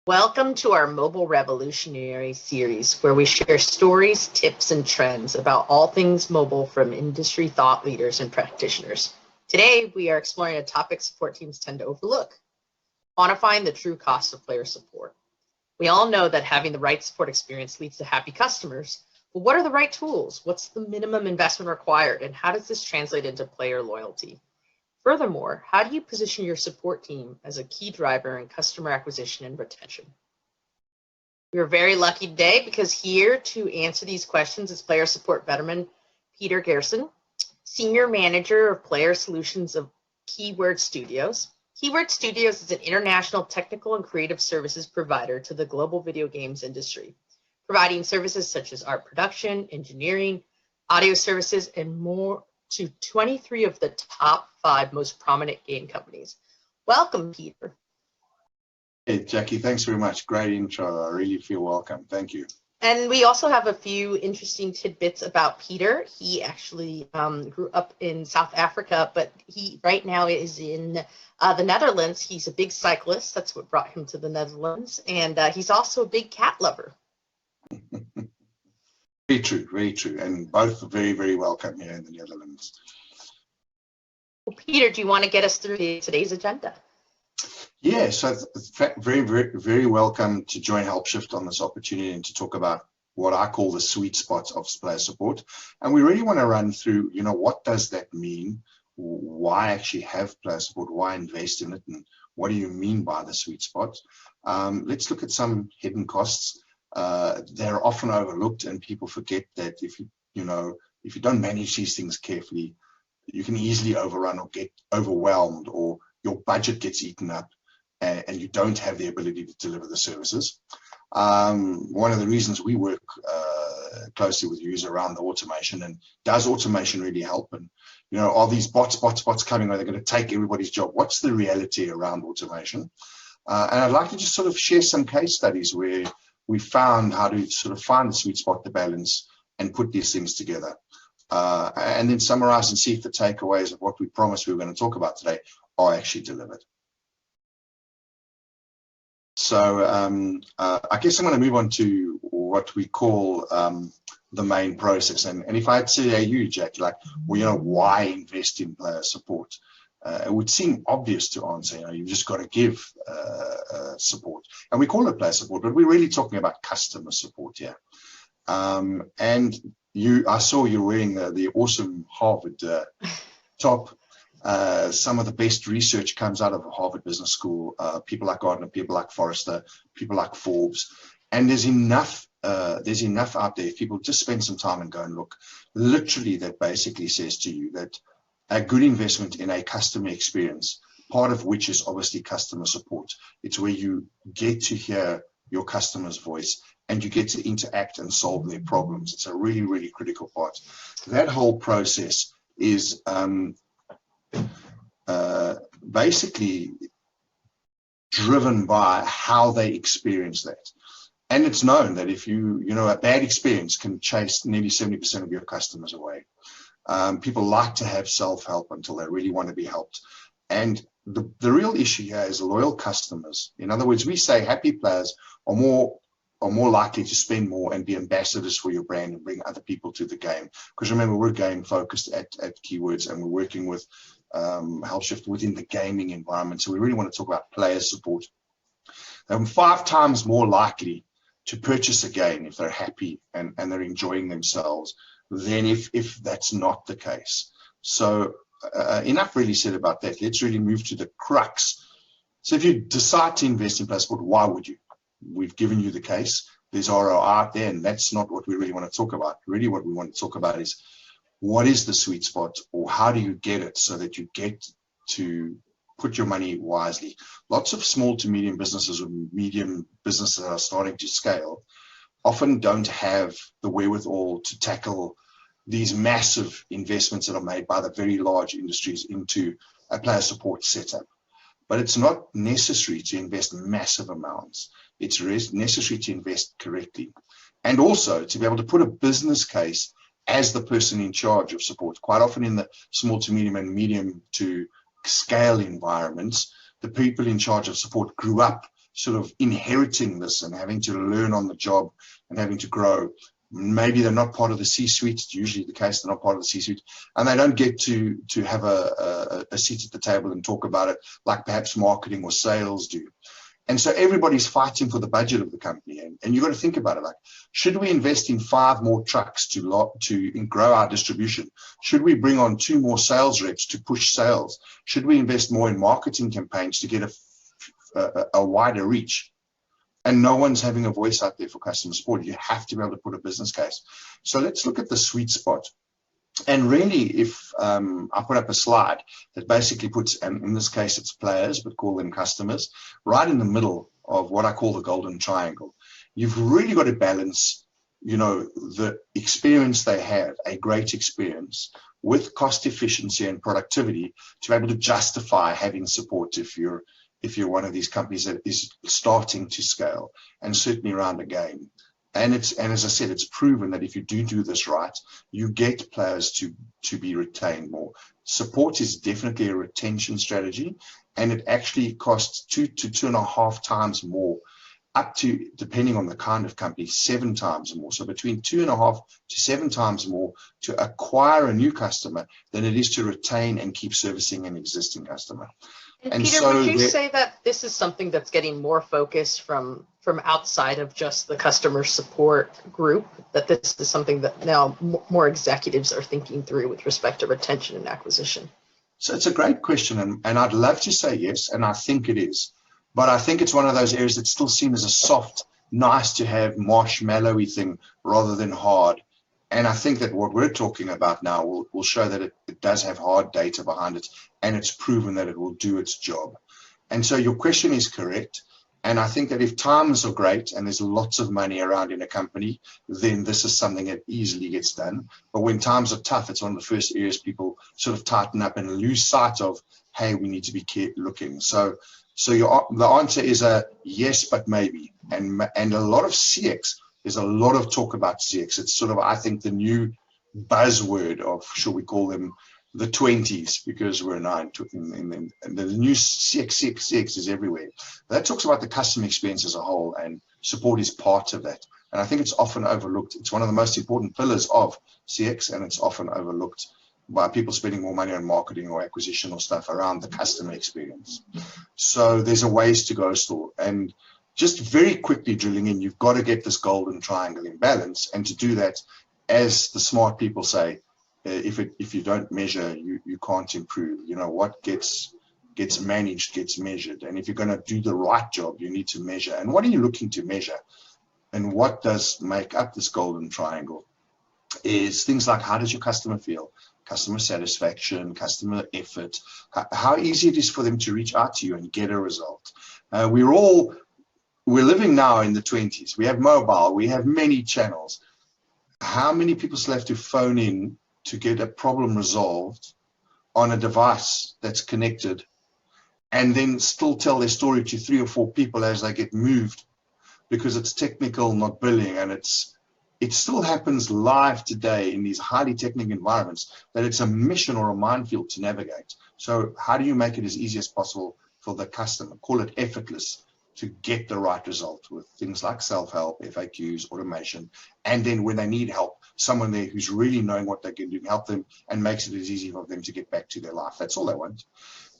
Welcome to our Mobile Revolutionary series, where we share stories, tips, and trends about all things mobile from industry thought leaders and practitioners. Today, we are exploring a topic support teams tend to overlook: quantifying the true cost of player support. We all know that having the right support experience leads to happy customers, but what are the right tools? What's the minimum investment required, and how does this translate into player loyalty? Furthermore, how do you position your support team as a key driver in customer acquisition and retention? We are very lucky today because here to answer these questions is player support veteran Peter Gerson, Senior Manager of Player Solutions of Keyword Studios. Keyword Studios is an international technical and creative services provider to the global video games industry, providing services such as art production, engineering, audio services, and more to 23 of the top 5 most prominent game companies. Welcome, Peter. Hey, Jackie, thanks very much. Great intro. I really feel welcome. Thank you. And we also have a few interesting tidbits about Peter. He actually grew up in South Africa, but he right now is in the Netherlands. He's a big cyclist. That's what brought him to the Netherlands. And he's also a big cat lover. Very true, very true. And both very, very welcome here in the Netherlands. Well, Peter, do you want to get us through today's agenda? Yeah, so very, very, very welcome to join Helpshift on this opportunity and to talk about what I call the sweet spot of player support. And we really want to run through, what does that mean? Why actually have player support? Why invest in it? And what do you mean by the sweet spot? Let's look at some hidden costs. They're often overlooked, and people forget that if you don't manage these things carefully, you can easily overrun or get overwhelmed, or your budget gets eaten up and you don't have the ability to deliver the services. One of the reasons we work closely with you is around the automation, and does automation really help? And are these bots coming? Are they going to take everybody's job? What's the reality around automation? And I'd like to just sort of share some case studies where we found how to sort of find the sweet spot, the balance, and put these things together. And then summarize and see if the takeaways of what we promised we were going to talk about today are actually delivered. So I guess I'm going to move on to what we call the main process. And if I had to say you, Jack, why invest in player support? It would seem obvious to answer, you've just got to give support. And we call it player support, but we're really talking about customer support here. And I saw you wearing the awesome Harvard top. Some of the best research comes out of Harvard Business School, people like Gardner, people like Forrester, people like Forbes. And there's enough out there. If people just spend some time and go and look, literally that basically says to you that a good investment in a customer experience, part of which is obviously customer support. It's where you get to hear your customer's voice and you get to interact and solve their problems. It's a really, really critical part. That whole process is basically driven by how they experience that. And it's known that if a bad experience can chase nearly 70% of your customers away. People like to have self-help until they really want to be helped. And the real issue here is loyal customers. In other words, we say happy players are more likely to spend more and be ambassadors for your brand and bring other people to the game. Because remember, we're game focused at Keywords, and we're working with Helpshift within the gaming environment. So we really want to talk about player support. They're 5 times more likely to purchase a game if they're happy and they're enjoying themselves than if that's not the case. So enough really said about that. Let's really move to the crux. So if you decide to invest in player support, why would you? We've given you the case. There's ROI out there, and that's not what we really want to talk about. Really what we want to talk about is what is the sweet spot, or how do you get it so that you get to put your money wisely. Lots of small to medium businesses or medium businesses that are starting to scale often don't have the wherewithal to tackle these massive investments that are made by the very large industries into a player support setup. But it's not necessary to invest massive amounts. It's necessary to invest correctly. And also to be able to put a business case as the person in charge of support. Quite often in the small to medium and medium to scale environments, the people in charge of support grew up sort of inheriting this and having to learn on the job and having to grow. Maybe they're not part of the C-suite. It's usually the case they're not part of the C-suite, and they don't get to have a seat at the table and talk about it like perhaps marketing or sales do. And so everybody's fighting for the budget of the company. And you've got to think about it like, should we invest in 5 more trucks to grow our distribution? Should we bring on 2 more sales reps to push sales? Should we invest more in marketing campaigns to get a wider reach? And no one's having a voice out there for customer support. You have to be able to put a business case. So let's look at the sweet spot. And really, if I put up a slide that basically puts, and in this case it's players, but call them customers, right in the middle of what I call the golden triangle. You've really got to balance, the experience they have, a great experience, with cost efficiency and productivity to be able to justify having support if you're one of these companies that is starting to scale, and certainly around a game. And as I said, it's proven that if you do this right, you get players to be retained more. Support is definitely a retention strategy, and it actually costs 2 to 2.5 times more, up to, depending on the kind of company, 7 times more. So between 2.5 to 7 times more to acquire a new customer than it is to retain and keep servicing an existing customer. And Peter, would you say that this is something that's getting more focus from outside of just the customer support group, that this is something that now more executives are thinking through with respect to retention and acquisition? So it's a great question, and I'd love to say yes, and I think it is. But I think it's one of those areas that's still seen as a soft, nice to have, marshmallowy thing rather than hard. And I think that what we're talking about now will show that it does have hard data behind it, and it's proven that it will do its job. And so your question is correct. And I think that if times are great and there's lots of money around in a company, then this is something that easily gets done. But when times are tough, it's one of the first areas people sort of tighten up and lose sight of, hey, we need to be looking. So the answer is a yes, but maybe. And a lot of CX, there's a lot of talk about CX. It's sort of, I think, the new buzzword of, shall we call them, the 20s, because we're now in the new CX is everywhere. That talks about the customer experience as a whole, and support is part of that. And I think it's often overlooked. It's one of the most important pillars of CX, and it's often overlooked by people spending more money on marketing or acquisition or stuff around the customer experience. So there's a ways to go still. And just very quickly drilling in, you've got to get this golden triangle in balance. And to do that, as the smart people say, if you don't measure, you can't improve. What gets managed gets measured. And if you're going to do the right job, you need to measure. And what are you looking to measure? And what does make up this golden triangle is things like, how does your customer feel? Customer satisfaction, customer effort, how easy it is for them to reach out to you and get a result. We're living now in the 20s. We have mobile, we have many channels. How many people still have to phone in to get a problem resolved on a device that's connected, and then still tell their story to 3 or 4 people as they get moved, because it's technical, not billing, and it still happens live today in these highly technical environments that it's a mission or a minefield to navigate. So how do you make it as easy as possible for the customer? Call it effortless, to get the right result with things like self-help, FAQs, automation, and then when they need help, someone there who's really knowing what they can do, help them, and makes it as easy for them to get back to their life. That's all they want.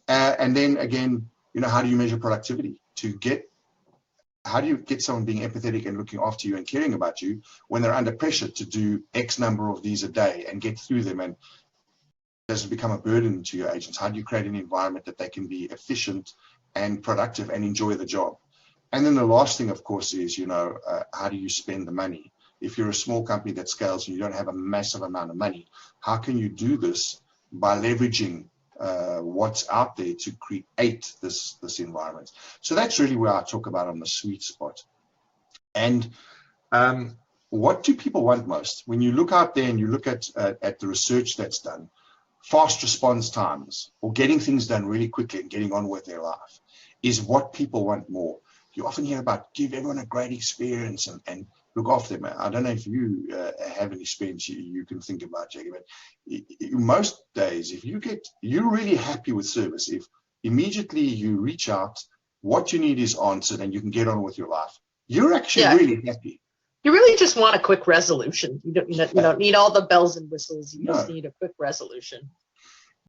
And then again, how do you measure productivity? How do you get someone being empathetic and looking after you and caring about you when they're under pressure to do X number of these a day and get through them, and does it become a burden to your agents? How do you create an environment that they can be efficient and productive and enjoy the job? And then the last thing, of course, is, how do you spend the money? If you're a small company that scales and you don't have a massive amount of money, how can you do this by leveraging what's out there to create this environment? So that's really where I talk about on the sweet spot. And what do people want most? When you look out there and you look at the research that's done, fast response times, or getting things done really quickly and getting on with their life, is what people want more. You often hear about give everyone a great experience and look after them. I don't know if you have an experience you can think about, Jackie, but most days, if you're really happy with service, if immediately you reach out what you need is answered, and you can get on with your life. You're actually really happy. You really just want a quick resolution. You don't need all the bells and whistles. You just need a quick resolution.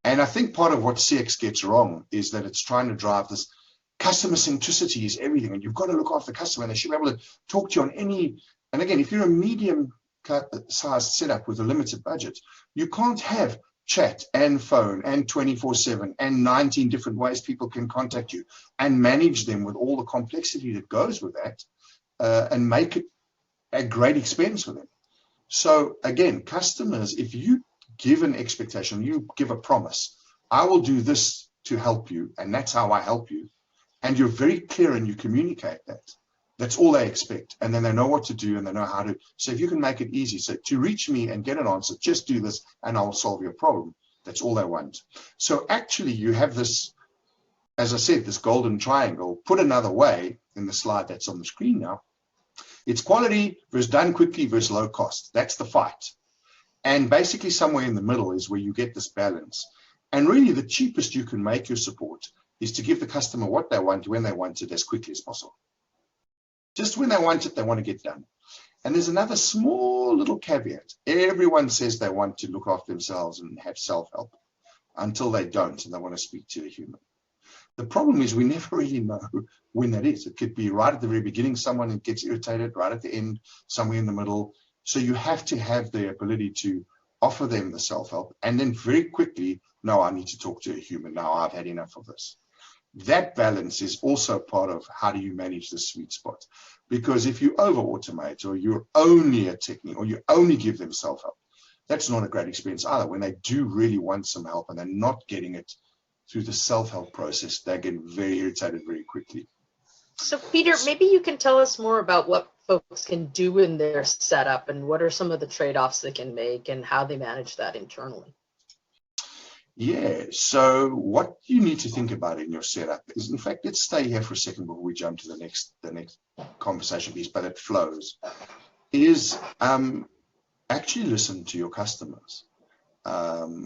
And I think part of what CX gets wrong is that it's trying to drive this customer centricity is everything, and you've got to look after the customer, and they should be able to talk to you on any. And again, if you're a medium-sized setup with a limited budget, you can't have chat and phone and 24/7 and 19 different ways people can contact you and manage them with all the complexity that goes with that, and make it a great experience for them. So again, customers, if you give an expectation, you give a promise, I will do this to help you, and that's how I help you, and you're very clear and you communicate that, that's all they expect. And then they know what to do, and they know how to. So if you can make it easy, so to reach me and get an answer, just do this and I will solve your problem. That's all they want. So actually you have this, as I said, this golden triangle. Put another way in the slide that's on the screen now, it's quality versus done quickly versus low cost. That's the fight. And basically somewhere in the middle is where you get this balance. And really the cheapest you can make your support is to give the customer what they want when they want it as quickly as possible. Just when they want it, they want to get done. And there's another small little caveat. Everyone says they want to look after themselves and have self-help until they don't, and they want to speak to a human. The problem is we never really know when that is. It could be right at the very beginning, someone gets irritated, right at the end, somewhere in the middle. So you have to have the ability to offer them the self-help and then very quickly, no, I need to talk to a human now, I've had enough of this. That balance is also part of how do you manage the sweet spot. Because if you over-automate or you're only a technique or you only give them self-help, that's not a great experience either. When they do really want some help and they're not getting it through the self-help process, they get very irritated very quickly. So Peter, maybe you can tell us more about what folks can do in their setup and what are some of the trade-offs they can make and how they manage that internally. Yeah, so what you need to think about in your setup is, in fact, let's stay here for a second before we jump to the next conversation piece, but it flows, is actually listen to your customers.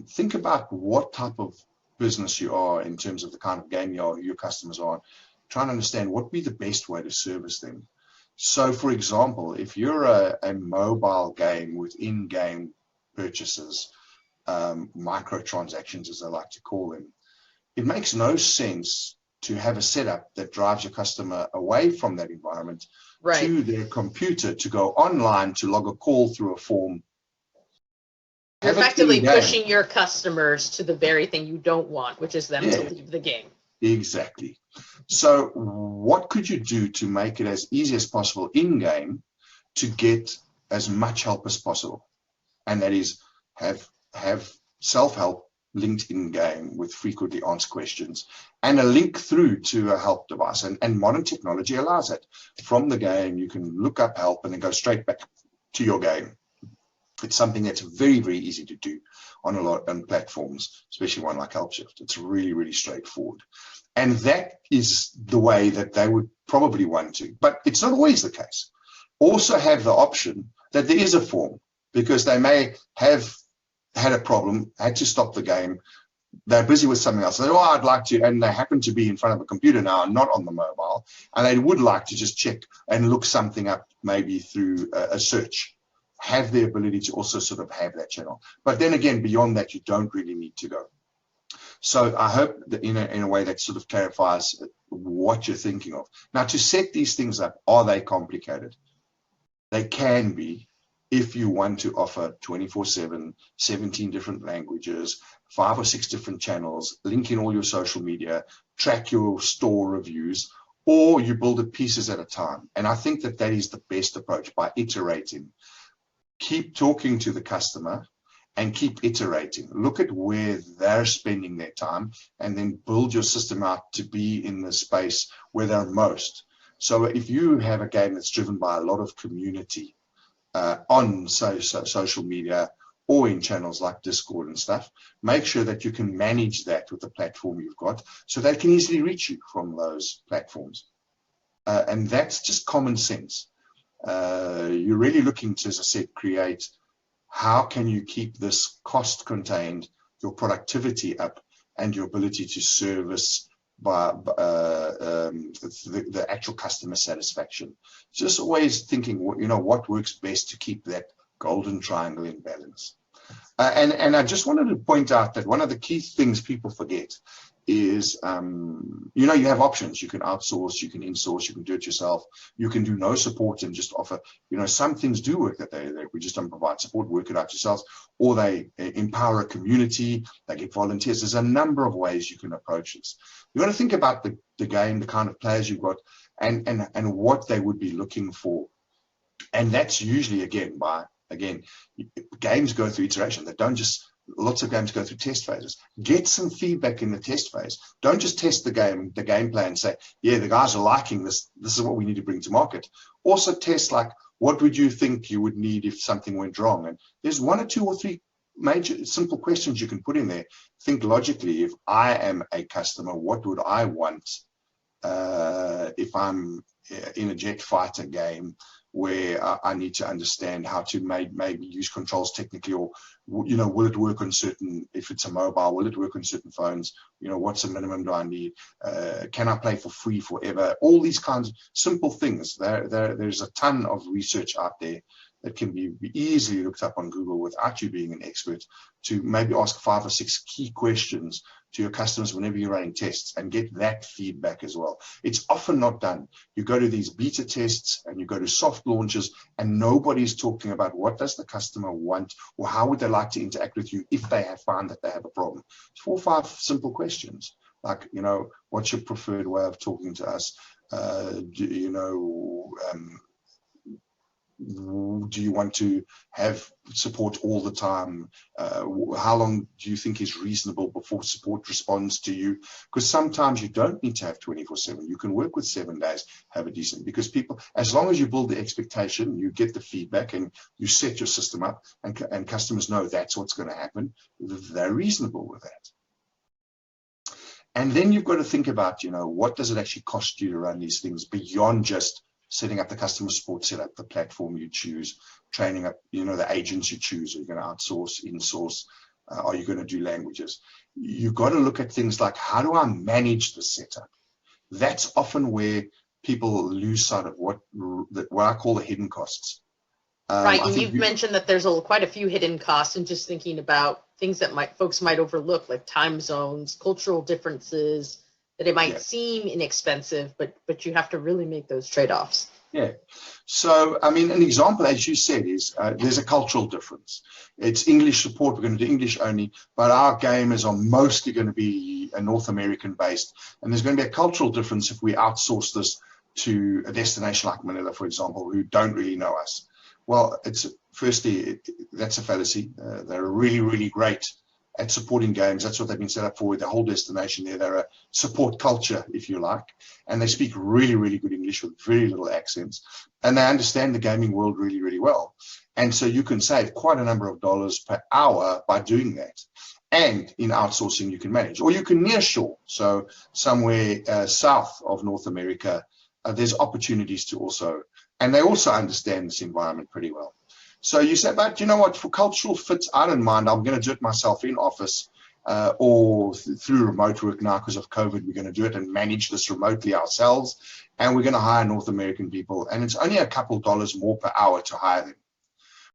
Think about what type of business you are in terms of the kind of game you are, who your customers are, try and understand what would be the best way to service them. So, for example, if you're a mobile game with in-game purchases, microtransactions as I like to call them, it makes no sense to have a setup that drives your customer away from that environment to their computer to go online to log a call through a form. You're effectively pushing your customers to the very thing you don't want, which is them to leave the game. Exactly. So what could you do to make it as easy as possible in-game to get as much help as possible? And that is have self-help linked in-game with frequently asked questions and a link through to a help device. And modern technology allows that. From the game, you can look up help and then go straight back to your game. It's something that's very, very easy to do on a lot of platforms, especially one like Helpshift. It's really, really straightforward. And that is the way that they would probably want to. But it's not always the case. Also have the option that there is a form, because they may have had a problem, had to stop the game, they're busy with something else. They say, oh, I'd like to, and they happen to be in front of a computer now and not on the mobile, and they would like to just check and look something up maybe through a search. Have the ability to also sort of have that channel. But then again, beyond that, you don't really need to go. So I hope that in a way that sort of clarifies what you're thinking of. Now, to set these things up, are they complicated? They can be if you want to offer 24/7, 17 different languages, 5 or 6 different channels, link in all your social media, track your store reviews, or you build it pieces at a time. And I think that that is the best approach, by iterating. Keep talking to the customer and keep iterating. Look at where they're spending their time and then build your system out to be in the space where they're most. So if you have a game that's driven by a lot of community on social media or in channels like Discord and stuff, make sure that you can manage that with the platform you've got so they can easily reach you from those platforms. And that's just common sense. You're really looking to, as I said, create how can you keep this cost contained, your productivity up, and your ability to service the actual customer satisfaction. Just always thinking, what works best to keep that golden triangle in balance. And I just wanted to point out that one of the key things people forget is, you have options. You can outsource, you can in-source, you can do it yourself, you can do no support and just offer, some things do work that we just don't provide support, work it out yourselves, or they empower a community, they get volunteers. There's a number of ways you can approach this. You got to think about the game, the kind of players you've got, and what they would be looking for. And that's usually, again, games go through iteration. They don't just, lots of games go through test phases. Get some feedback in the test phase. Don't just test the gameplay and say, yeah, the guys are liking this. This is what we need to bring to market. Also test, like, what would you think you would need if something went wrong? And there's 1 or 2 or 3 major simple questions you can put in there. Think logically. If I am a customer, what would I want if I'm in a jet fighter game where I need to understand how to maybe use controls technically, or will it work on certain, if it's a mobile, will it work on certain phones? What's the minimum do I need? Can I play for free forever? All these kinds of simple things. There's a ton of research out there that can be easily looked up on Google without you being an expert, to maybe ask 5 or 6 key questions to your customers whenever you're running tests and get that feedback as well. It's often not done. You go to these beta tests and you go to soft launches and nobody's talking about what does the customer want, or how would they like to interact with you if they have found that they have a problem. 4 or 5 simple questions, like, what's your preferred way of talking to us? Do you want to have support all the time? How long do you think is reasonable before support responds to you? Because sometimes you don't need to have 24/7. You can work with 7 days, have a decent, because people, as long as you build the expectation, you get the feedback and you set your system up, and customers know that's what's going to happen, they're reasonable with that. And then you've got to think about, what does it actually cost you to run these things beyond just setting up the customer support, set up the platform you choose, training up, the agents you choose. Are you going to outsource, in-source? Are you going to do languages? You've got to look at things like, how do I manage the setup? That's often where people lose sight of what I call the hidden costs. Right, and you've mentioned that there's quite a few hidden costs, and just thinking about things that folks might overlook, like time zones, cultural differences, that it might seem inexpensive, but you have to really make those trade-offs. Yeah. So, an example, as you said, is there's a cultural difference. It's English support. We're going to do English only, but our gamers are mostly going to be North American based. And there's going to be a cultural difference if we outsource this to a destination like Manila, for example, who don't really know us. Well, that's a fallacy. They're really, really great at supporting games. That's what they've been set up for, with the whole destination there. They're a support culture, if you like, and they speak really, really good English with very little accents, and they understand the gaming world really, really well. And so you can save quite a number of dollars per hour by doing that. And in outsourcing, you can manage, or you can nearshore. So somewhere south of North America, there's opportunities to also, and they also understand this environment pretty well. So you say, but you know what, for cultural fit, I don't mind. I'm going to do it myself in office or through remote work now because of COVID. We're going to do it and manage this remotely ourselves. And we're going to hire North American people. And it's only a couple dollars more per hour to hire them.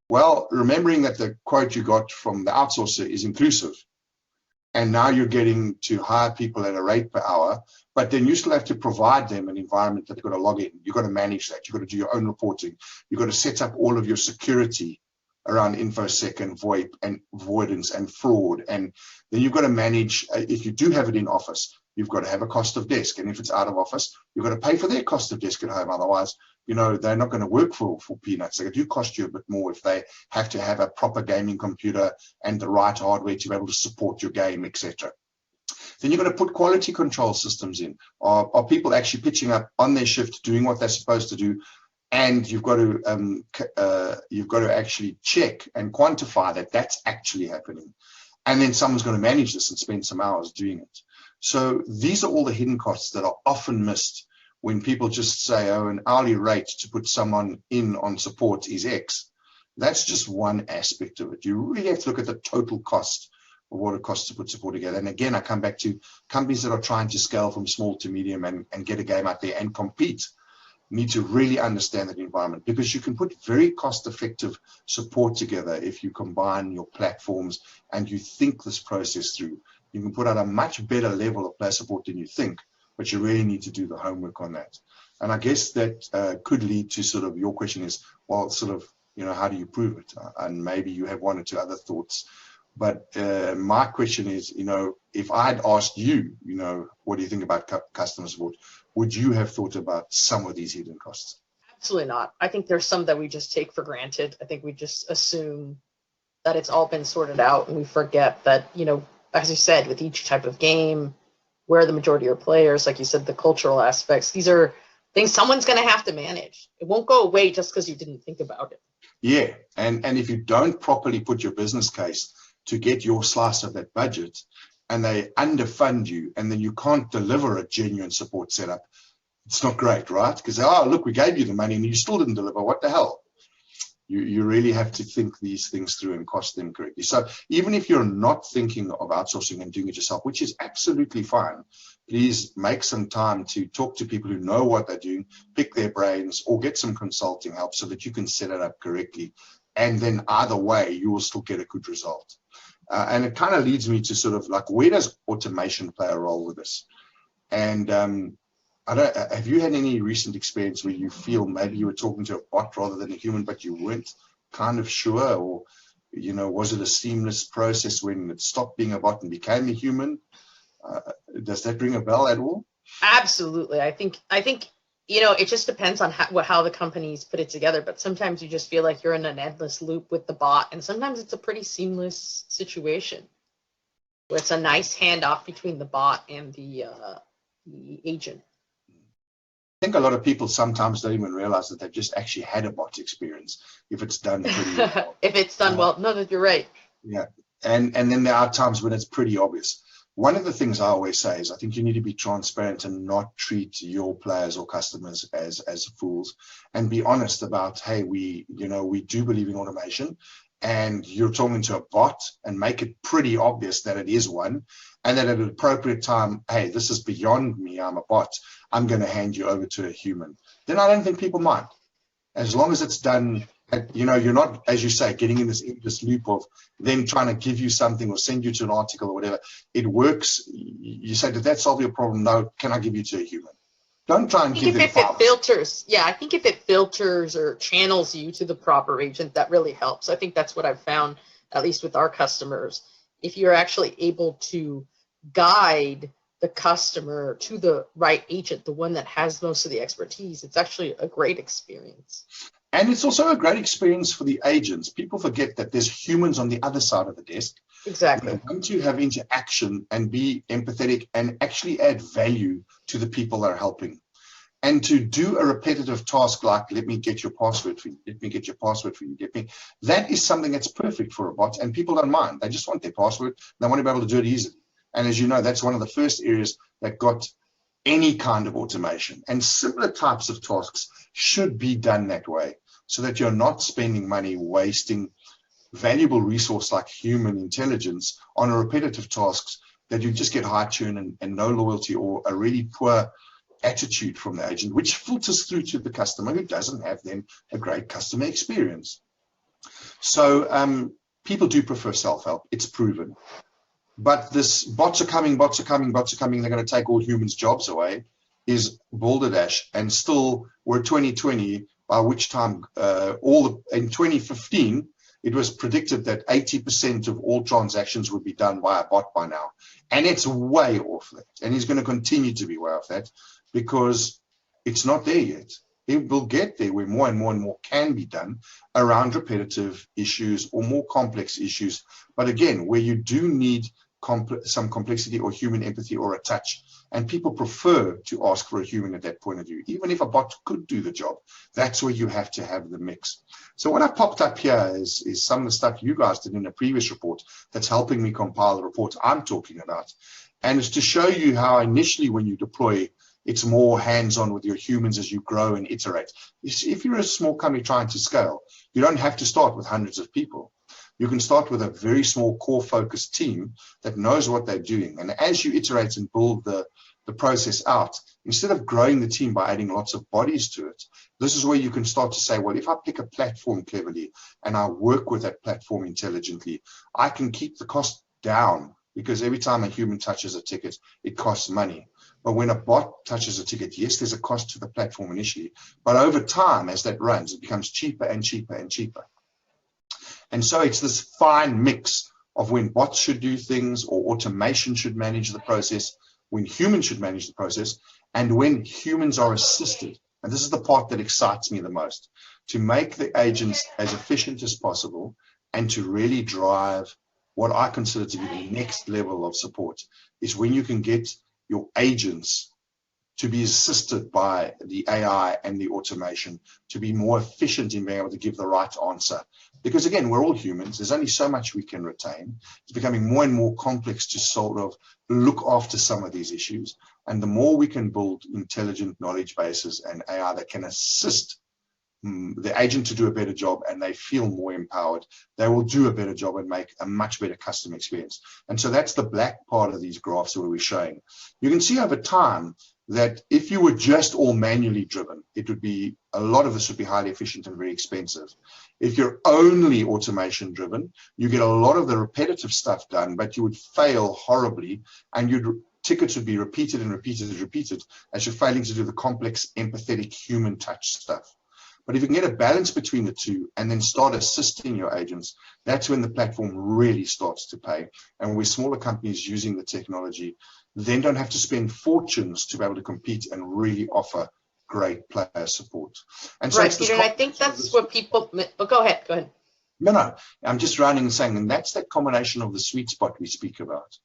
Well, remembering that the quote you got from the outsourcer is inclusive. And now you're getting to hire people at a rate per hour, but then you still have to provide them an environment that they've got to log in. You've got to manage that. You've got to do your own reporting. You've got to set up all of your security around InfoSec and VoIP and avoidance and fraud. And then you've got to manage, if you do have it in office, you've got to have a cost of desk. And if it's out of office, you've got to pay for their cost of desk at home. Otherwise, they're not going to work for peanuts. They do cost you a bit more if they have to have a proper gaming computer and the right hardware to be able to support your game, etc. Then you've got to put quality control systems in. Are people actually pitching up on their shift, doing what they're supposed to do? And you've got to actually check and quantify that that's actually happening. And then someone's going to manage this and spend some hours doing it. So these are all the hidden costs that are often missed when people just say, oh, an hourly rate to put someone in on support is X. That's just one aspect of it. You really have to look at the total cost of what it costs to put support together. And again, I come back to companies that are trying to scale from small to medium and get a game out there and compete need to really understand that environment, because you can put very cost-effective support together if you combine your platforms and you think this process through. You can put out a much better level of player support than you think, but you really need to do the homework on that. And I guess that could lead to sort of your question is, well, sort of, how do you prove it? And maybe you have one or two other thoughts. But my question is, if I had asked you, what do you think about customer support? Would you have thought about some of these hidden costs? Absolutely not. I think there's some that we just take for granted. I think we just assume that it's all been sorted out, and we forget that, as you said, with each type of game, where the majority are players, like you said, the cultural aspects, these are things someone's going to have to manage. It won't go away just because you didn't think about it. Yeah, and if you don't properly put your business case to get your slice of that budget, and they underfund you, and then you can't deliver a genuine support setup, it's not great, right? Because, look, we gave you the money and you still didn't deliver. What the hell? You really have to think these things through and cost them correctly. So even if you're not thinking of outsourcing and doing it yourself, which is absolutely fine, please make some time to talk to people who know what they're doing, pick their brains, or get some consulting help so that you can set it up correctly. And then either way, you will still get a good result. And it kind of leads me to sort of like, where does automation play a role with this? And have you had any recent experience where you feel maybe you were talking to a bot rather than a human, but you weren't kind of sure? Or, was it a seamless process when it stopped being a bot and became a human? Does that ring a bell at all? Absolutely. I think it just depends on how the companies put it together, but sometimes you just feel like you're in an endless loop with the bot, and sometimes it's a pretty seamless situation where it's a nice handoff between the bot and the agent. I think a lot of people sometimes don't even realize that they've just actually had a bot experience if it's done pretty well. If it's done well. No, you're right. Yeah, and then there are times when it's pretty obvious. One of the things I always say is I think you need to be transparent and not treat your players or customers as fools, and be honest about, hey, we do believe in automation, and you're talking to a bot, and make it pretty obvious that it is one, and that at an appropriate time, hey, this is beyond me, I'm a bot, I'm going to hand you over to a human. Then I don't think people mind, as long as it's done. You're not, as you say, getting in this loop of them trying to give you something or send you to an article or whatever. It works. You say, did that solve your problem? No. Can I give you to a human? Don't try and give them files. I think if it filters or channels you to the proper agent, that really helps. I think that's what I've found, at least with our customers. If you're actually able to guide the customer to the right agent, the one that has most of the expertise, it's actually a great experience. And it's also a great experience for the agents. People forget that there's humans on the other side of the desk. Exactly. They want to have interaction and be empathetic and actually add value to the people they're helping. And to do a repetitive task like, let me get your password for you, let me get your password for you, that is something that's perfect for a bot, and people don't mind. They just want their password. They want to be able to do it easily. And as you know, that's one of the first areas that got any kind of automation. And similar types of tasks should be done that way, so that you're not spending money wasting valuable resource like human intelligence on repetitive tasks that you just get high churn and no loyalty, or a really poor attitude from the agent, which filters through to the customer who doesn't have then a great customer experience. So people do prefer self-help. It's proven. But this bots are coming, they're going to take all humans' jobs away is balderdash. And still, we're 2020, by which time in 2015, it was predicted that 80% of all transactions would be done by a bot by now. And it's way off that. And it's going to continue to be way off that, because it's not there yet. It will get there where more and more can be done around repetitive issues or more complex issues. But again, where you do need some complexity or human empathy or a touch, and people prefer to ask for a human at that point of view, even if a bot could do the job. That's where you have to have the mix. So what I've popped up here is some of the stuff you guys did in a previous report that's helping me compile the report I'm talking about. And it's to show you how initially when you deploy, it's more hands-on with your humans as you grow and iterate. If you're a small company trying to scale, you don't have to start with hundreds of people. You can start with a very small core focused team that knows what they're doing. And as you iterate and build the process out, instead of growing the team by adding lots of bodies to it, this is where you can start to say, well, if I pick a platform cleverly and I work with that platform intelligently, I can keep the cost down, because every time a human touches a ticket, it costs money. But when a bot touches a ticket, yes, there's a cost to the platform initially, but over time, as that runs, it becomes cheaper and cheaper and cheaper. And so it's this fine mix of when bots should do things or automation should manage the process, when humans should manage the process, and when humans are assisted. And this is the part that excites me the most, to make the agents as efficient as possible and to really drive what I consider to be the next level of support, is when you can get your agents to be assisted by the AI and the automation to be more efficient in being able to give the right answer. Because again, we're all humans. There's only so much we can retain. It's becoming more and more complex to sort of look after some of these issues. And the more we can build intelligent knowledge bases and AI that can assist the agent to do a better job, and they feel more empowered, they will do a better job and make a much better customer experience. And so that's the black part of these graphs where we're showing. You can see over time that if you were just all manually driven, it would be, a lot of this would be highly efficient and very expensive. If you're only automation driven, you get a lot of the repetitive stuff done, but you would fail horribly, and tickets would be repeated and repeated and repeated as you're failing to do the complex, empathetic, human touch stuff. But if you can get a balance between the two and then start assisting your agents, that's when the platform really starts to pay. And where smaller companies using the technology then don't have to spend fortunes to be able to compete and really offer great player support. And so right, Peter, and I think that's what people, oh, go ahead. No, I'm just rounding and saying, and that's that combination of the sweet spot we speak about.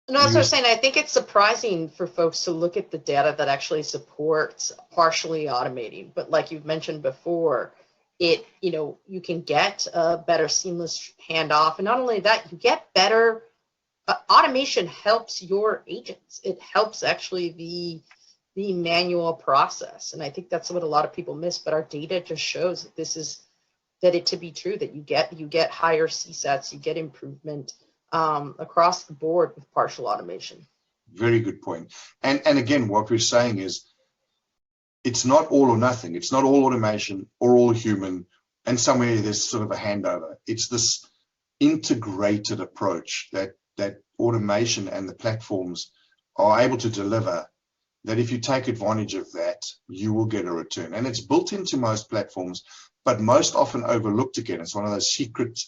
No, that's what I'm saying. I think it's surprising for folks to look at the data that actually supports partially automating. But like you've mentioned before, you can get a better seamless handoff. And not only that, you get better automation helps your agents. It helps actually the manual process. And I think that's what a lot of people miss. But our data just shows that it to be true, that you get higher CSATs, you get improvement across the board with partial automation. Very good point. And again, what we're saying is it's not all or nothing. It's not all automation or all human, and somewhere there's sort of a handover. It's this integrated approach that automation and the platforms are able to deliver, that if you take advantage of that, you will get a return. And it's built into most platforms, but most often overlooked again. It's one of those secret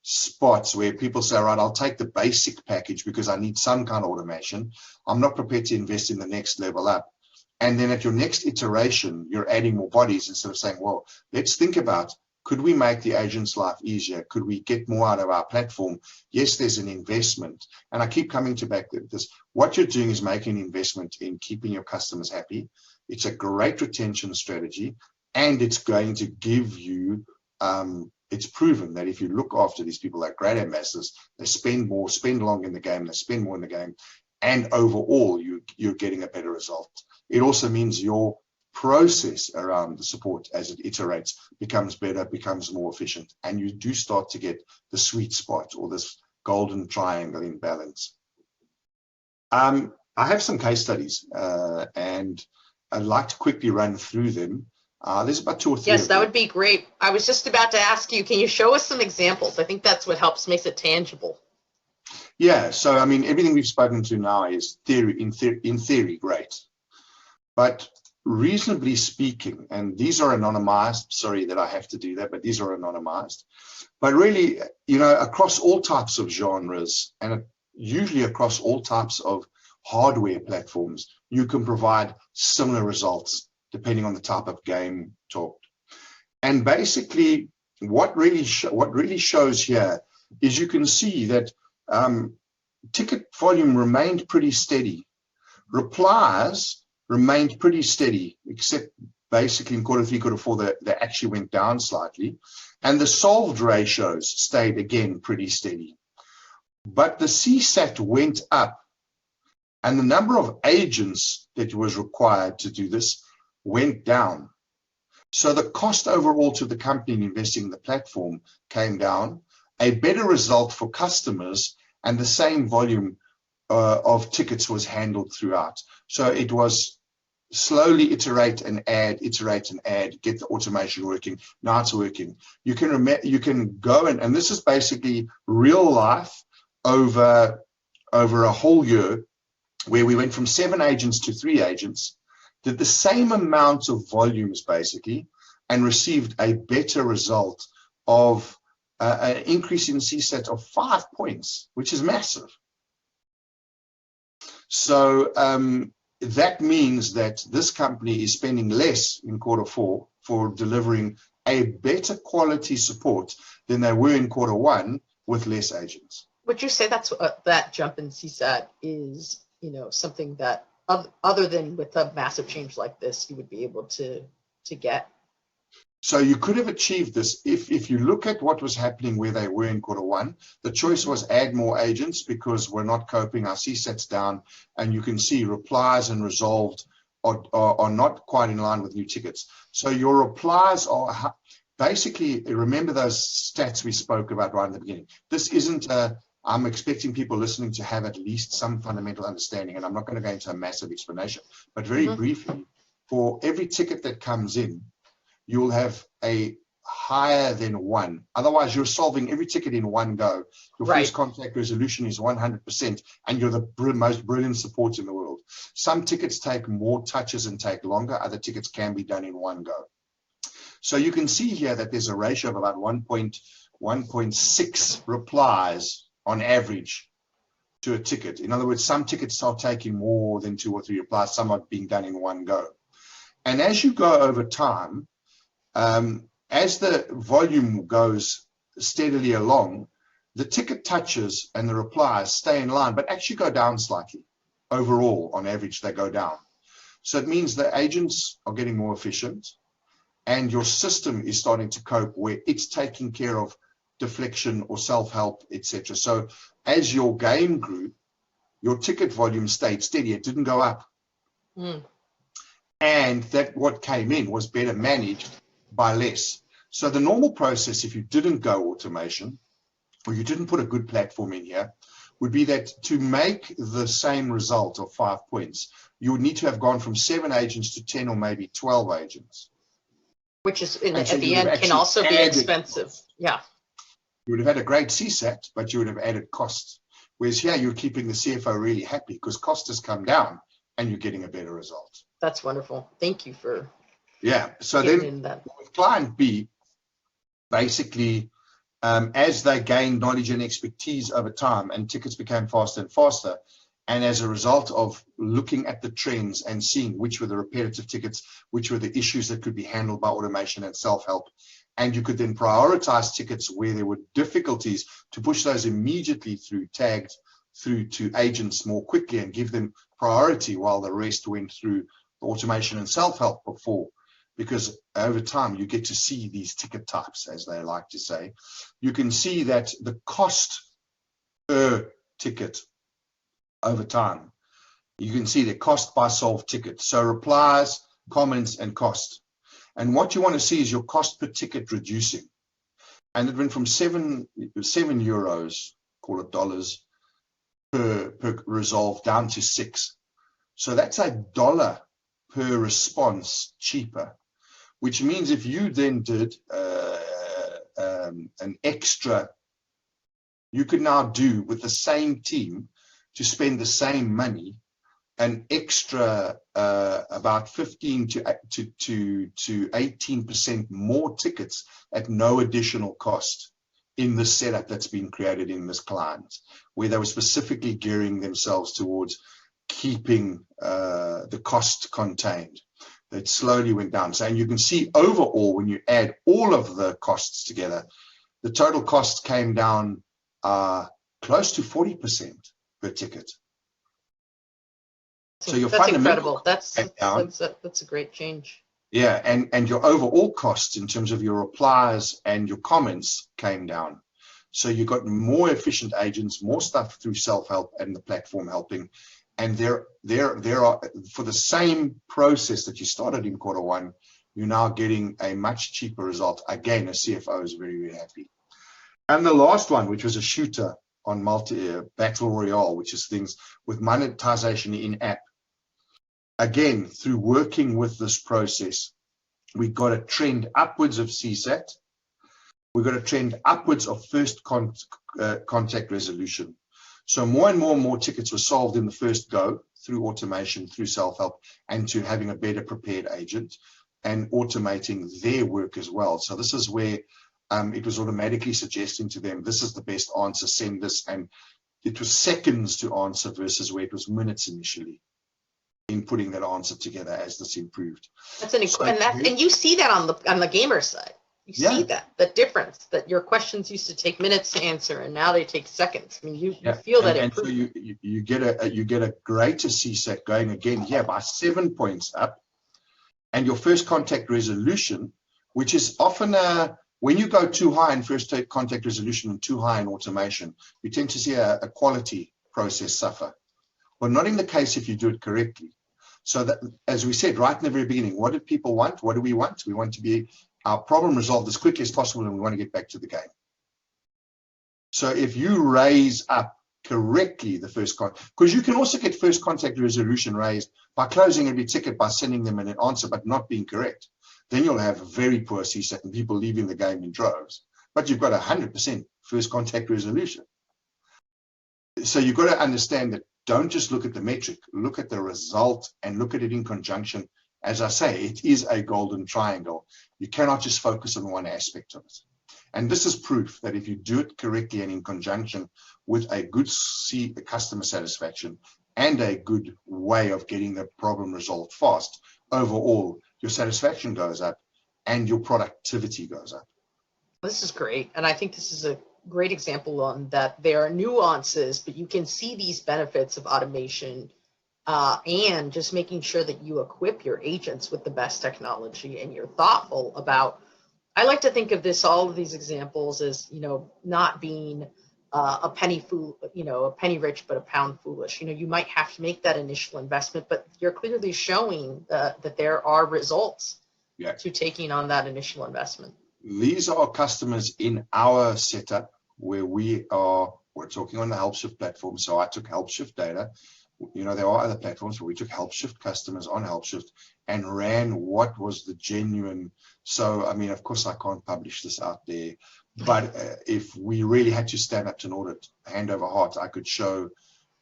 spots where people say, right, I'll take the basic package because I need some kind of automation. I'm not prepared to invest in the next level up. And then at your next iteration, you're adding more bodies instead of saying, well, let's think about, could we make the agent's life easier? Could we get more out of our platform? Yes, there's an investment. And I keep coming to back to this. What you're doing is making an investment in keeping your customers happy. It's a great retention strategy, and it's going to give you it's proven that if you look after these people like great ambassadors, they spend more, spend long in the game, they spend more in the game, and overall you're getting a better result. It also means your process around the support as it iterates becomes better, becomes more efficient, and you do start to get the sweet spot or this golden triangle in balance. I have some case studies and I'd like to quickly run through them. There's about 2 or 3. Yes, that would be great. I was just about to ask you, can you show us some examples? I think that's what makes it tangible. Yeah, so I mean, everything we've spoken to now is in theory, great. But reasonably speaking, and these are anonymized, sorry that I have to do that, but these are anonymized. But really, across all types of genres, and usually across all types of hardware platforms, you can provide similar results depending on the type of game talked. And basically, what really shows here is you can see that ticket volume remained pretty steady. Replies remained pretty steady, except basically in Q3, Q4, they actually went down slightly. And the solved ratios stayed, again, pretty steady. But the CSAT went up, and the number of agents that was required to do this went down. So the cost overall to the company in investing in the platform came down, a better result for customers, and the same volume of tickets was handled throughout. So it was slowly iterate and add, get the automation working. Now it's working. You can go and this is basically real life over a whole year, where we went from 7 agents to 3 agents, did the same amount of volumes basically, and received a better result of an increase in CSAT of 5 points, which is massive. So that means that this company is spending less in Q4 for delivering a better quality support than they were in Q1 with less agents. Would you say that's that jump in CSAT is, something that other than with a massive change like this, you would be able to get? So you could have achieved this if you look at what was happening where they were in Q1. The choice was add more agents because we're not coping, our CSAT's down, and you can see replies and resolved are not quite in line with new tickets. So your replies are basically, remember those stats we spoke about right in the beginning. This isn't I'm expecting people listening to have at least some fundamental understanding, and I'm not going to go into a massive explanation, but very briefly, for every ticket that comes in, you'll have a higher than 1. Otherwise, you're solving every ticket in one go. Your first contact resolution is 100%, and you're the most brilliant support in the world. Some tickets take more touches and take longer. Other tickets can be done in one go. So you can see here that there's a ratio of about 1.6 replies on average to a ticket. In other words, some tickets are taking more than 2 or 3 replies. Some are being done in one go. And as you go over time, as the volume goes steadily along, the ticket touches and the replies stay in line, but actually go down slightly. Overall, on average, they go down. So it means the agents are getting more efficient, and your system is starting to cope where it's taking care of deflection or self-help, etc. So as your game grew, your ticket volume stayed steady. It didn't go up. And that what came in was better managed by less. So the normal process, if you didn't go automation, or you didn't put a good platform in here, would be that to make the same result of 5 points, you would need to have gone from 7 agents to 10 or maybe 12 agents. Which is, at the end, can also be expensive. Yeah. You would have had a great CSAT, but you would have added cost. Whereas here, you're keeping the CFO really happy because cost has come down and you're getting a better result. That's wonderful. Thank you for so then with client B, basically, as they gained knowledge and expertise over time and tickets became faster and faster, and as a result of looking at the trends and seeing which were the repetitive tickets, which were the issues that could be handled by automation and self-help, and you could then prioritize tickets where there were difficulties to push those immediately tagged through to agents more quickly and give them priority while the rest went through automation and self-help before. Because over time, you get to see these ticket types, as they like to say. You can see that the cost per ticket over time, you can see the cost by solved ticket. So replies, comments, and cost. And what you want to see is your cost per ticket reducing. And it went from 7 euros, call it dollars, per resolve down to 6. So that's $1 per response cheaper, which means if you then did an extra, you could now do with the same team to spend the same money, an extra about 15 to 18% more tickets at no additional cost in the setup that's been created in this client, where they were specifically gearing themselves towards keeping the cost contained. It slowly went down. So, and you can see overall, when you add all of the costs together, the total cost came down close to 40% per ticket. So your that's incredible. That's a great change. Yeah, and your overall costs in terms of your replies and your comments came down. So you got more efficient agents, more stuff through self-help and the platform helping. And there are, for the same process that you started in Q1, you're now getting a much cheaper result. Again, a CFO is very, very happy. And the last one, which was a shooter on Battle Royale, which is things with monetization in app. Again, through working with this process, we got a trend upwards of CSAT. We got a trend upwards of first contact resolution. So more and more tickets were solved in the first go through automation, through self-help, and to having a better prepared agent and automating their work as well. So this is where it was automatically suggesting to them, this is the best answer, send this. And it was seconds to answer versus where it was minutes initially in putting that answer together as this improved. That's and you see that on the gamer side. You see that, the difference, that your questions used to take minutes to answer and now they take seconds. I mean, you feel that improvement. And so you get a greater CSAT going again here by 7 points up. And your first contact resolution, which is often when you go too high in first contact resolution and too high in automation, you tend to see a quality process suffer. Well, not in the case if you do it correctly. So that, as we said right in the very beginning, what did people want? What do we want? We want to be our problem resolved as quickly as possible, and we want to get back to the game. So if you raise up correctly the first contact, because you can also get first contact resolution raised by closing every ticket by sending them an answer but not being correct, then you'll have a very poor CSAT and people leaving the game in droves. But you've got 100% first contact resolution. So you've got to understand that don't just look at the metric, look at the result and look at it in conjunction. As I say, it is a golden triangle. You cannot just focus on one aspect of it. And this is proof that if you do it correctly and in conjunction with a good customer satisfaction and a good way of getting the problem resolved fast, overall, your satisfaction goes up and your productivity goes up. This is great. And I think this is a great example on that there are nuances, but you can see these benefits of automation and just making sure that you equip your agents with the best technology and you're thoughtful about. I like to think of all of these examples as, not being a penny rich, but a pound foolish. You might have to make that initial investment, but you're clearly showing that there are results to taking on that initial investment. These are customers in our setup where we're talking on the HelpShift platform. So I took HelpShift data. There are other platforms where we took HelpShift customers on HelpShift and ran what was the genuine. So, I mean, of course, I can't publish this out there, but if we really had to stand up to an audit, hand over heart, I could show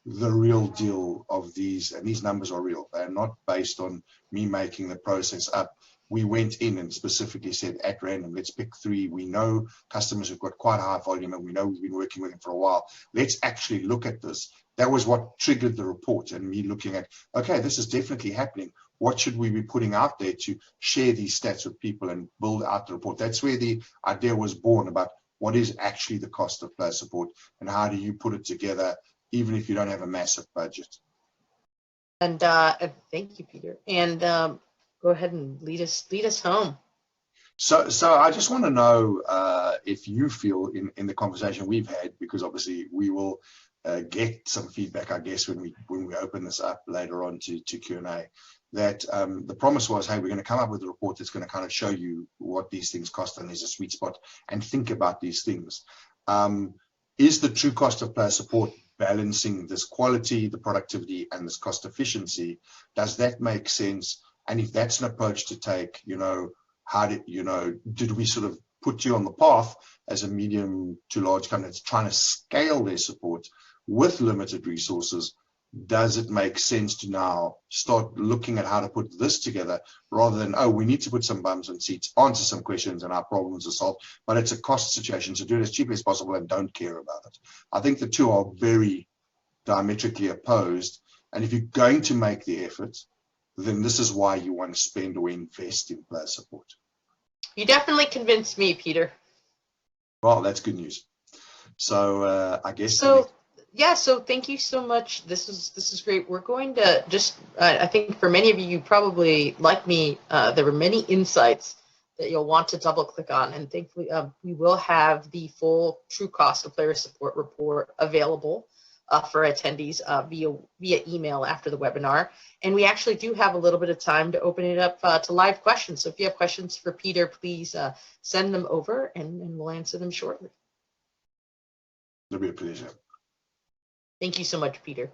the real deal of these, and these numbers are real. They're not based on me making the process up. We went in and specifically said at random, let's pick 3. We know customers who've got quite a high volume and we know we've been working with them for a while. Let's actually look at this. That was what triggered the report and me looking at, okay, this is definitely happening. What should we be putting out there to share these stats with people and build out the report? That's where the idea was born about what is actually the cost of player support and how do you put it together, even if you don't have a massive budget. And thank you, Peter. And go ahead and lead us home. So I just want to know if you feel in the conversation we've had, because obviously we will get some feedback, I guess, when we open this up later on to Q&A, that the promise was, hey, we're going to come up with a report that's going to kind of show you what these things cost and there's a sweet spot and think about these things. Is the true cost of player support balancing this quality, the productivity, and this cost efficiency? Does that make sense? And if that's an approach to take, did we sort of put you on the path as a medium to large company that's trying to scale their support with limited resources? Does it make sense to now start looking at how to put this together rather than, oh, we need to put some bums on seats, answer some questions and our problems are solved, but it's a cost situation, so do it as cheaply as possible and don't care about it. I think the two are very diametrically opposed. And if you're going to make the effort, then this is why you want to spend or invest in player support. You definitely convinced me, Peter. Well, that's good news. So I guess. So thank you so much. This is great. We're going to just, I think for many of you probably, like me, there were many insights that you'll want to double click on. And thankfully, we will have the full true cost of player support report available for attendees via email after the webinar. And we actually do have a little bit of time to open it up to live questions. So if you have questions for Peter, please send them over and we'll answer them shortly. It'll be a pleasure. Thank you so much, Peter.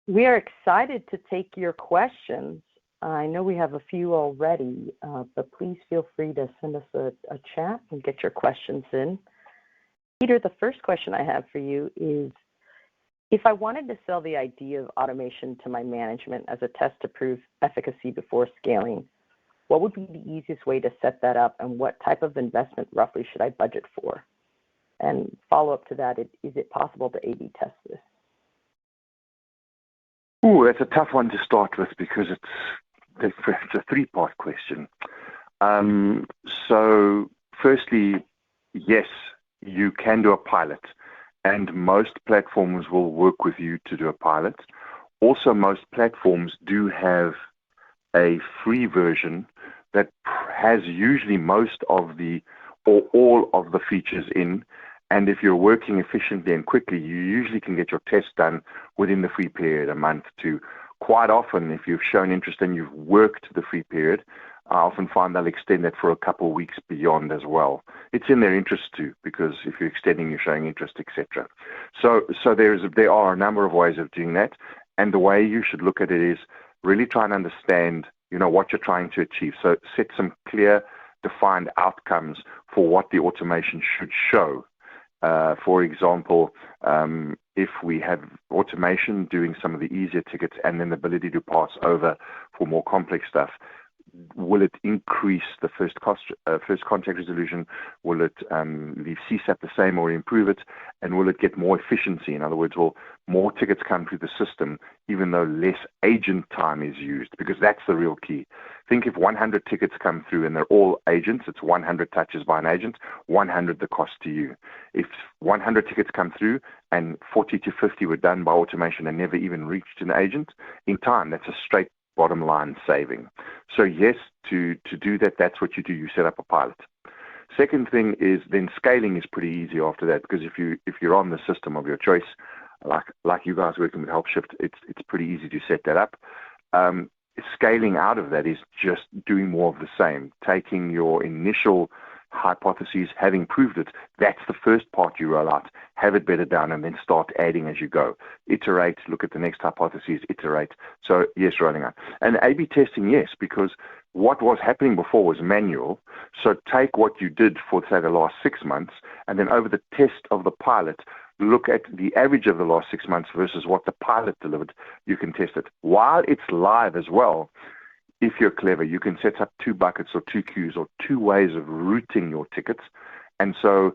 We are excited to take your questions. I know we have a few already, but please feel free to send us a chat and get your questions in. Peter, the first question I have for you is, if I wanted to sell the idea of automation to my management as a test to prove efficacy before scaling, what would be the easiest way to set that up, and what type of investment roughly should I budget for? And follow up to that, is it possible to A/B test this? Oh, that's a tough one to start with because it's a three-part question. So firstly, yes, you can do a pilot, and most platforms will work with you to do a pilot. Also, most platforms do have a free version that has usually most of the or all of the features in. And if you're working efficiently and quickly, you usually can get your test done within the free period, a month to. Quite often, if you've shown interest and you've worked the free period, I often find they'll extend that for a couple of weeks beyond as well. It's in their interest too, because if you're extending, you're showing interest, etc. So there are a number of ways of doing that, and the way you should look at it is really try and understand, what you're trying to achieve. So set some clear, defined outcomes for what the automation should show. For example, if we have automation doing some of the easier tickets and then the ability to pass over for more complex stuff, will it increase the first contact resolution? Will it leave CSAT the same or improve it? And will it get more efficiency? In other words, will more tickets come through the system even though less agent time is used? Because that's the real key. Think if 100 tickets come through and they're all agents, it's 100 touches by an agent, 100 the cost to you. If 100 tickets come through and 40 to 50 were done by automation and never even reached an agent, in time, that's a straight bottom line saving. So yes, to do that, that's what you do. You set up a pilot. Second thing is then scaling is pretty easy after that, because if you're on the system of your choice, like you guys working with HelpShift, it's pretty easy to set that up. Scaling out of that is just doing more of the same, taking your initial hypotheses, having proved it, that's the first part you roll out, have it better down, and then start adding as you go. Iterate, look at the next hypothesis, iterate. So yes, rolling out. And A/B testing, yes, because what was happening before was manual. So take what you did for, say, the last 6 months, and then over the test of the pilot, look at the average of the last 6 months versus what the pilot delivered. You can test it. While it's live as well, if you're clever, you can set up 2 buckets or 2 queues or 2 ways of routing your tickets. And so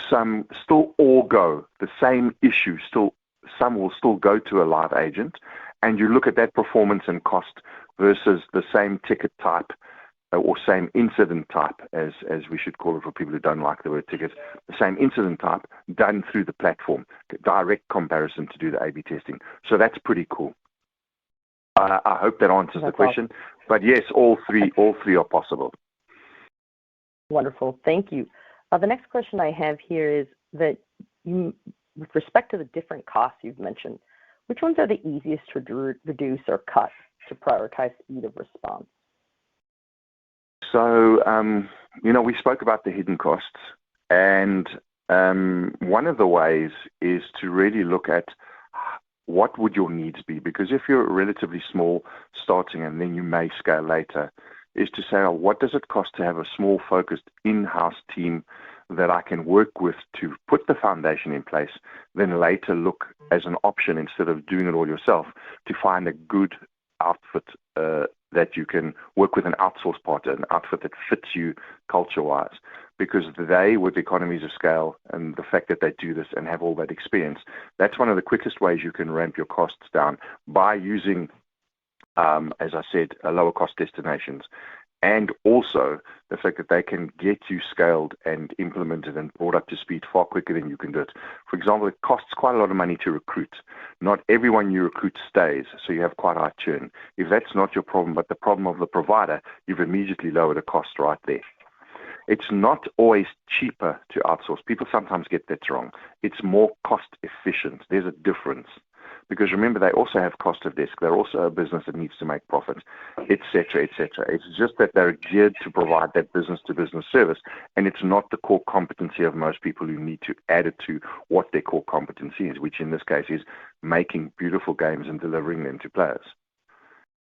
some still all go. The same issue, some will still go to a live agent. And you look at that performance and cost versus the same ticket type or same incident type, as we should call it for people who don't like the word ticket, the same incident type done through the platform, direct comparison to do the A/B testing. So that's pretty cool. I hope that answers the question. Awesome. But yes, all three are possible. Wonderful. Thank you. The next question I have here is that with respect to the different costs you've mentioned, which ones are the easiest to reduce or cut to prioritize speed of response? So, we spoke about the hidden costs, and one of the ways is to really look at what would your needs be? Because if you're relatively small starting and then you may scale later, is to say, what does it cost to have a small focused in-house team that I can work with to put the foundation in place, then later look as an option instead of doing it all yourself to find a good outfit that you can work with, an outsourced partner, an outfit that fits you culture-wise. Because they, with economies of scale and the fact that they do this and have all that experience, that's one of the quickest ways you can ramp your costs down by using, as I said, lower cost destinations. And also the fact that they can get you scaled and implemented and brought up to speed far quicker than you can do it. For example, it costs quite a lot of money to recruit. Not everyone you recruit stays, so you have quite high churn. If that's not your problem, but the problem of the provider, you've immediately lowered the cost right there. It's not always cheaper to outsource. People sometimes get that wrong. It's more cost efficient. There's a difference. because remember, they also have cost of desk. They're also a business that needs to make profits, etc., etc. It's just that they're geared to provide that business-to-business service, and it's not the core competency of most people who need to add it to what their core competency is, which in this case is making beautiful games and delivering them to players.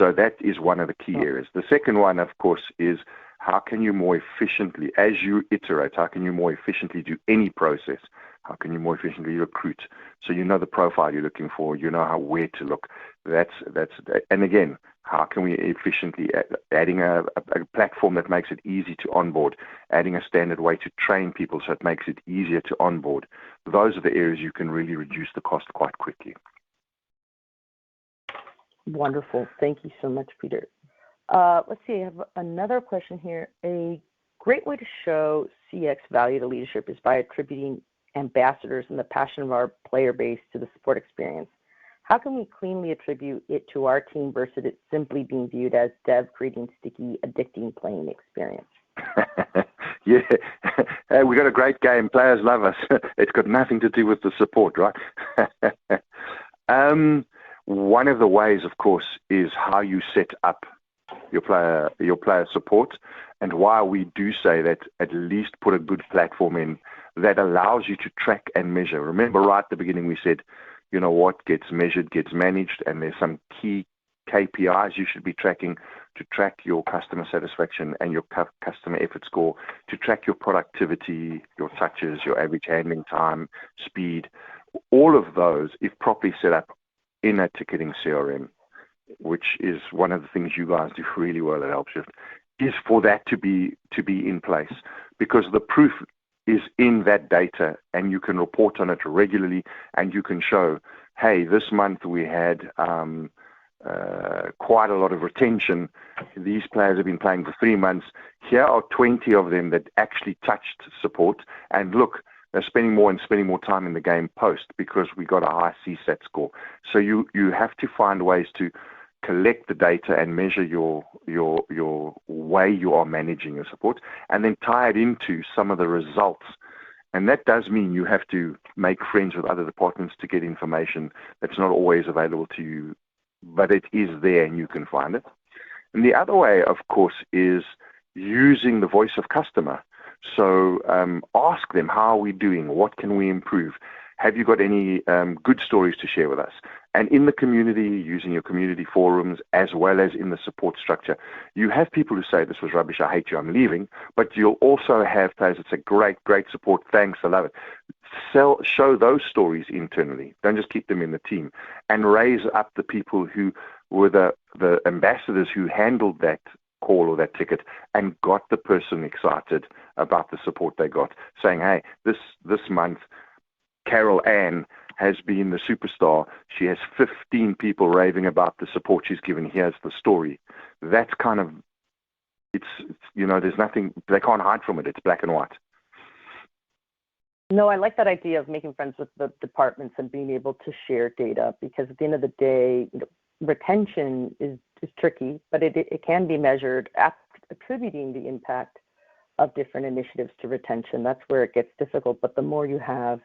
So that is one of the key areas. The second one, of course, is how can you more efficiently, as you iterate, how can you more efficiently do any process? How can you more efficiently recruit? So you know the profile you're looking for, you know where to look. And again, how can we efficiently adding a platform that makes it easy to onboard, adding a standard way to train people so it makes it easier to onboard. Those are the areas you can really reduce the cost quite quickly. Wonderful. Thank you so much, Peter. Let's see, I have another question here. A great way to show CX value to leadership is by attributing ambassadors and the passion of our player base to the support experience. How can we cleanly attribute it to our team versus it simply being viewed as dev creating sticky, addicting playing experience? Yeah, we got a great game. Players love us. It's got nothing to do with the support, right? One of the ways, of course, is how you set up your player support, and why we do say that at least put a good platform in that allows you to track and measure. Remember, right at the beginning we said, you know, what gets measured gets managed, and there's some key KPIs you should be tracking to track your customer satisfaction and your customer effort score, to track your productivity, your touches, your average handling time, speed. All of those, if properly set up in a ticketing CRM, which is one of the things you guys do really well at Helpshift, is for that to be in place, because the proof is in that data, and you can report on it regularly, and you can show, hey, this month we had quite a lot of retention. These players have been playing for 3 months. Here are 20 of them that actually touched support, and look, they're spending more time in the game post because we got a high CSAT score. So you have to find ways to collect the data and measure your way you are managing your support, and then tie it into some of the results. And that does mean you have to make friends with other departments to get information that's not always available to you, but it is there and you can find it. And the other way, of course, is using the voice of customer. So ask them, how are we doing? What can we improve? Have you got any good stories to share with us? And in the community, using your community forums, as well as in the support structure, you have people who say, this was rubbish, I hate you, I'm leaving. But you'll also have players that say, great support, thanks, I love it. Show those stories internally. Don't just keep them in the team. And raise up the people who were the ambassadors who handled that call or that ticket and got the person excited about the support they got, saying, hey, this month, Carol Ann has been the superstar. She has 15 people raving about the support she's given. Here's the story. That's kind of, it's you know, there's nothing, they can't hide from it. It's black and white. No, I like that idea of making friends with the departments and being able to share data, because at the end of the day, you know, retention is tricky, but it can be measured, attributing the impact of different initiatives to retention. That's where it gets difficult. But the more you have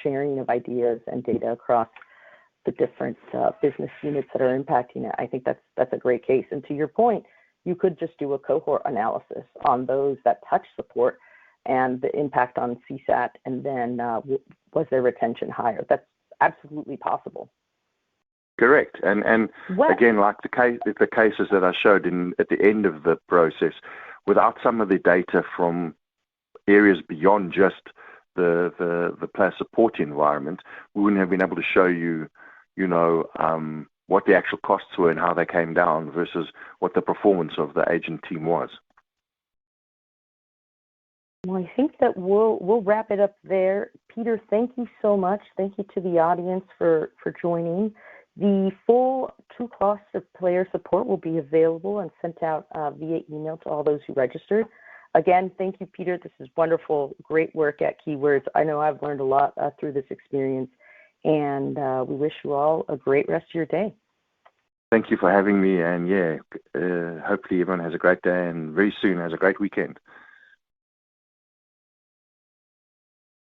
sharing of ideas and data across the different business units that are impacting it, I think that's a great case. And to your point, you could just do a cohort analysis on those that touch support and the impact on CSAT, and then was their retention higher? That's absolutely possible. Correct. And again, like the cases that I showed at the end of the process, without some of the data from areas beyond just the player support environment, we wouldn't have been able to show you, what the actual costs were and how they came down versus what the performance of the agent team was. Well, I think that we'll wrap it up there. Peter, thank you so much. Thank you to the audience for joining. The full true cost of player support will be available and sent out via email to all those who registered. Again, thank you, Peter. This is wonderful. Great work at Keywords. I know I've learned a lot through this experience, and we wish you all a great rest of your day. Thank you for having me, and hopefully everyone has a great day and very soon has a great weekend.